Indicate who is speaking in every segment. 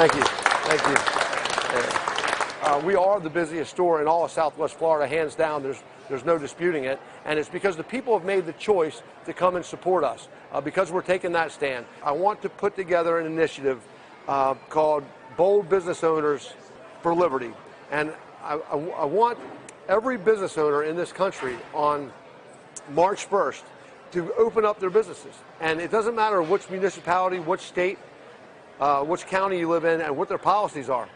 Speaker 1: Thank you. Thank you. We are the busiest store in all of Southwest Florida, hands down. There's no disputing it. And it's because the people have made the choice to come and support us, because we're taking that stand. I want to put together an initiative called Bold Business Owners for Liberty. And I want every business owner in this country on March 1st to open up their businesses. And it doesn't matter which municipality, which state, which county you live in, and what their policies are.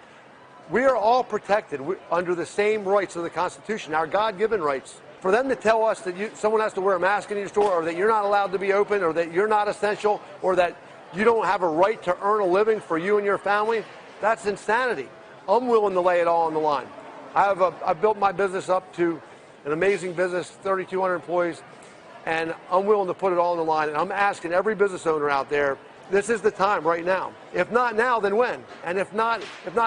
Speaker 1: We are all protected under the same rights of the Constitution, our God-given rights. For them to tell us that someone has to wear a mask in your store, or that you're not allowed to be open, or that you're not essential, or that you don't have a right to earn a living for you and your family, that's insanity. I'm willing to lay it all on the line. I've built my business up to an amazing business, 3,200 employees, and I'm willing to put it all on the line. And I'm asking every business owner out there, this is the time right now. If not now, then when? And if not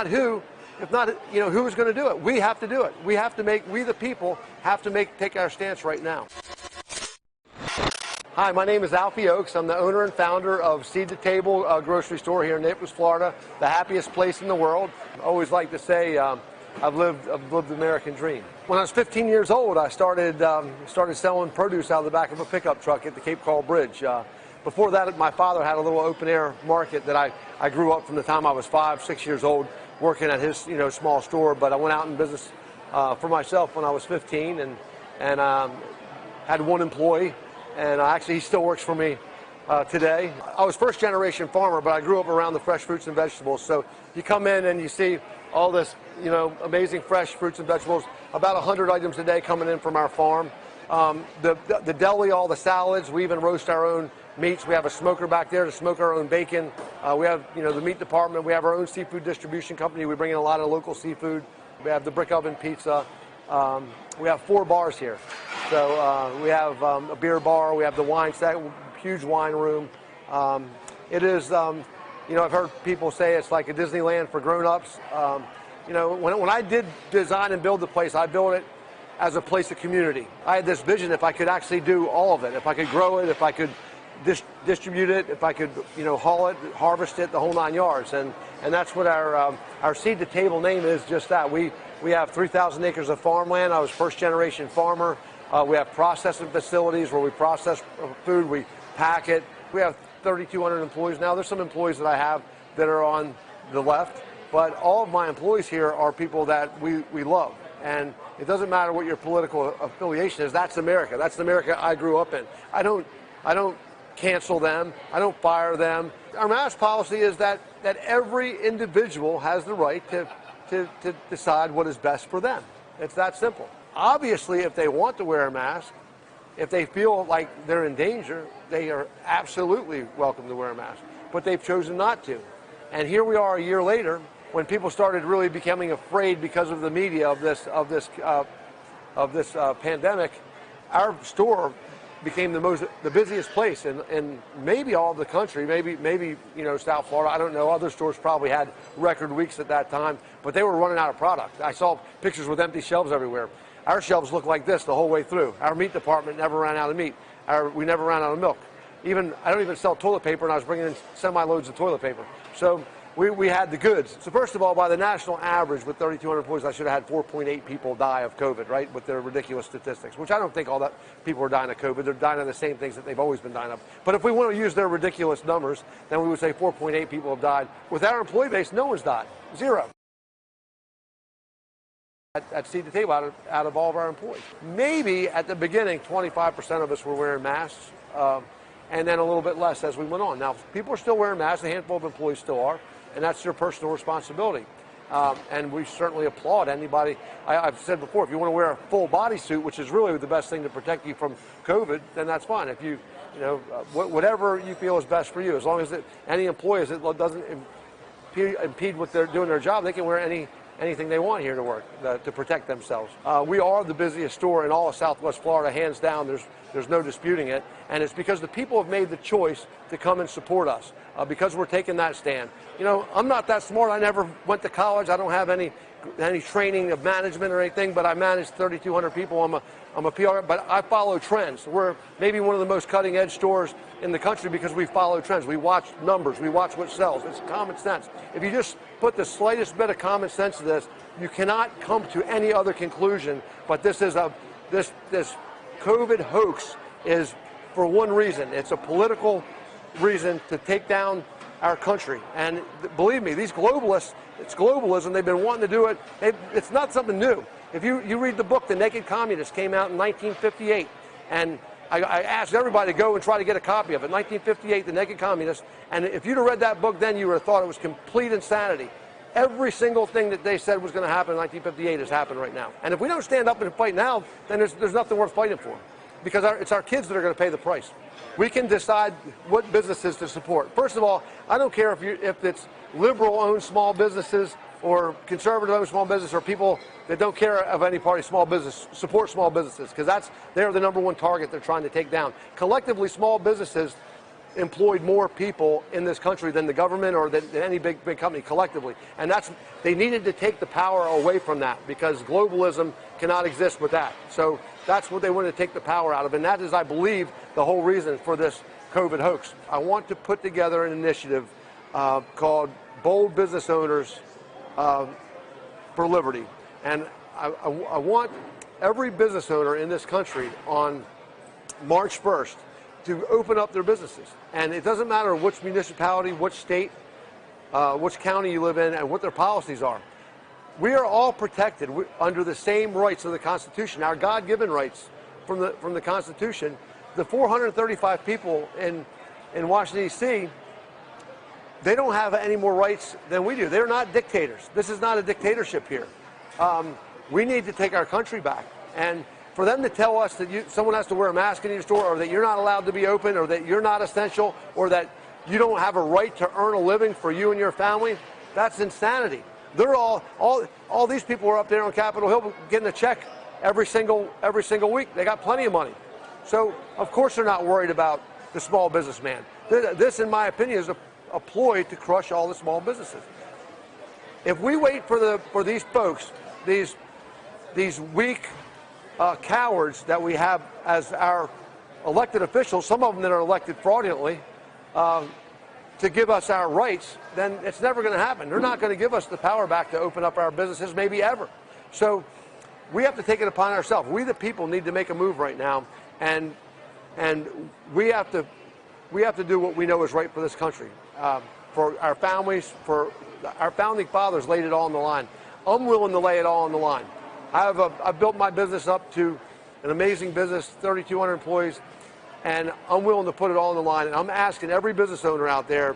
Speaker 1: who? If not, who's going to do it? We have to do it. We the people have to take our stance right now. Hi, my name is Alfie Oakes. I'm the owner and founder of Seed to Table grocery store here in Naples, Florida, the happiest place in the world. I always like to say I've lived the American dream. When I was 15 years old, I started selling produce out of the back of a pickup truck at the Cape Coral Bridge. Before that, my father had a little open-air market that I grew up from the time I was 5, 6 years old, working at his small store. But I went out in business for myself when I was 15, and had one employee, and actually he still works for me today. I was first-generation farmer, but I grew up around the fresh fruits and vegetables. So you come in and you see all this amazing fresh fruits and vegetables, about 100 items a day coming in from our farm. The deli, all the salads, we even roast our own meats. We have a smoker back there to smoke our own bacon. We have the meat department. We have our own seafood distribution company. We bring in a lot of local seafood. We have the brick oven pizza. We have 4 bars here. So we have a beer bar. We have the wine set, huge wine room. It is, I've heard people say it's like a Disneyland for grown-ups. When I did design and build the place, I built it as a place of community. I had this vision if I could actually do all of it, if I could grow it, if I could distribute it, if I could haul it, harvest it, the whole 9 yards. And that's what our Seed to Table name is, just that. We have 3,000 acres of farmland. I was first-generation farmer. We have processing facilities where we process food, we pack it. We have 3,200 employees now. There's some employees that I have that are on the left, but all of my employees here are people that we love. And it doesn't matter what your political affiliation is. That's America. That's the America I grew up in. I don't cancel them. I don't fire them. Our mask policy is that every individual has the right to decide what is best for them. It's that simple. Obviously, if they want to wear a mask, if they feel like they're in danger, they are absolutely welcome to wear a mask. But they've chosen not to. And here we are a year later, when people started really becoming afraid because of the media of this pandemic. Our store became the busiest place in maybe all of the country, maybe South Florida. I don't know. Other stores probably had record weeks at that time, but they were running out of product. I saw pictures with empty shelves everywhere. Our shelves looked like this the whole way through. Our meat department never ran out of meat. We never ran out of milk. I don't even sell toilet paper, and I was bringing in semi-loads of toilet paper. So we had the goods. So first of all, by the national average, with 3,200 employees, I should have had 4.8 people die of COVID, right, with their ridiculous statistics, which I don't think all that people are dying of COVID. They're dying of the same things that they've always been dying of. But if we want to use their ridiculous numbers, then we would say 4.8 people have died. With our employee base, no one's died. 0. At Seed to Table, out of all of our employees. Maybe at the beginning, 25% of us were wearing masks, and then a little bit less as we went on. Now, people are still wearing masks. A handful of employees still are, and that's their personal responsibility. And we certainly applaud anybody. I've said before, if you want to wear a full bodysuit, which is really the best thing to protect you from COVID, then that's fine. If whatever you feel is best for you, as long as any employees, it doesn't impede what they're doing their job, they can wear anything they want here to work to protect themselves. We are the busiest store in all of Southwest Florida, hands down. There's no disputing it. And it's because the people have made the choice to come and support us because we're taking that stand. You know, I'm not that smart. I never went to college. I don't have any training of management or anything, but I manage 3,200 people. I'm a PR, but I follow trends. We're maybe one of the most cutting edge stores in the country because we follow trends. We watch numbers. We watch what sells. It's common sense. If you just put the slightest bit of common sense to this, you cannot come to any other conclusion. But this is this COVID hoax is for one reason. It's a political reason to take down our country. And believe me, these globalists, it's globalism. They've been wanting to do it. It's not something new. If you read the book, The Naked Communist, came out in 1958. And I asked everybody to go and try to get a copy of it. 1958, The Naked Communist. And if you'd have read that book then, you would have thought it was complete insanity. Every single thing that they said was going to happen in 1958 has happened right now. And if we don't stand up and fight now, then there's nothing worth fighting for. Because it's our kids that are going to pay the price. We can decide what businesses to support. First of all, I don't care if it's liberal-owned small businesses or conservative-owned small business or people that don't care of any party small business, support small businesses, because they're the number one target they're trying to take down. Collectively, small businesses employed more people in this country than the government or than any big company collectively. And they needed to take the power away from that because globalism cannot exist with that. So that's what they wanted to take the power out of. And that is, I believe, the whole reason for this COVID hoax. I want to put together an initiative called Bold Business Owners for Liberty. And I want every business owner in this country on March 1st to open up their businesses. And it doesn't matter which municipality, which state, which county you live in, and what their policies are. We are all protected under the same rights of the Constitution, our God-given rights from the Constitution. The 435 people in Washington, D.C., they don't have any more rights than we do. They're not dictators. This is not a dictatorship here. We need to take our country back. And for them to tell us that someone has to wear a mask in your store, or that you're not allowed to be open, or that you're not essential, or that you don't have a right to earn a living for you and your family, that's insanity. They're all these people are up there on Capitol Hill getting a check every single week. They got plenty of money. So, of course, they're not worried about the small businessman. This, in my opinion, is a ploy to crush all the small businesses. If we wait for these folks, these weak cowards that we have as our elected officials, some of them that are elected fraudulently, to give us our rights, then it's never going to happen. They're not going to give us the power back to open up our businesses, maybe ever. So we have to take it upon ourselves. We, the people, need to make a move right now, and we have to do what we know is right for this country, for our families, for our founding fathers laid it all on the line. I'm willing to lay it all on the line. I've built my business up to an amazing business, 3,200 employees, and I'm willing to put it all on the line. And I'm asking every business owner out there,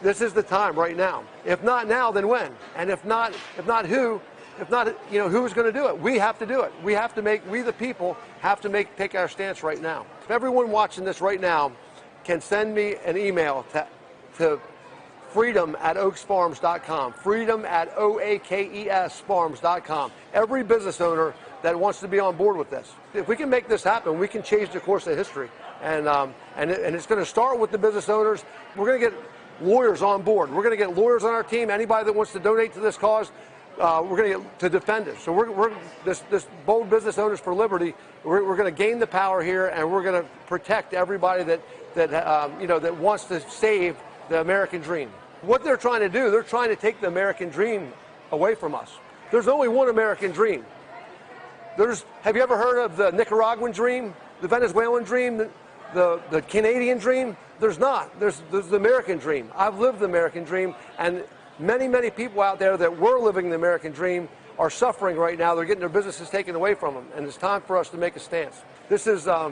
Speaker 1: this is the time right now. If not now, then when? And if not who? If not, who's going to do it? We have to do it. We the people have to take our stance right now. If everyone watching this right now can send me an email to freedom@oaksfarms.com, freedom@oakesfarms.com. Every business owner that wants to be on board with this. If we can make this happen, we can change the course of history. And it's going to start with the business owners. We're going to get lawyers on board. We're going to get lawyers on our team. Anybody that wants to donate to this cause, we're going to get to defend it. So we're this Bold Business Owners for Liberty. We're going to gain the power here, and we're going to protect everybody that wants to save the American dream. What they're trying to do, they're trying to take the American dream away from us. There's only one American dream. Have you ever heard of the Nicaraguan dream, the Venezuelan dream, the Canadian dream? There's not. There's the American dream. I've lived the American dream, and many, many people out there that were living the American dream are suffering right now. They're getting their businesses taken away from them, and it's time for us to make a stance. This is a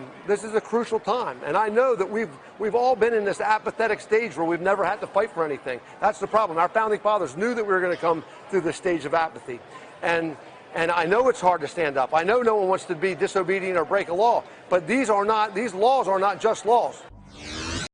Speaker 1: crucial time, and I know that we've all been in this apathetic stage where we've never had to fight for anything. That's the problem. Our founding fathers knew that we were going to come through this stage of apathy, and I know it's hard to stand up. I know no one wants to be disobedient or break a law, but these laws are not just laws.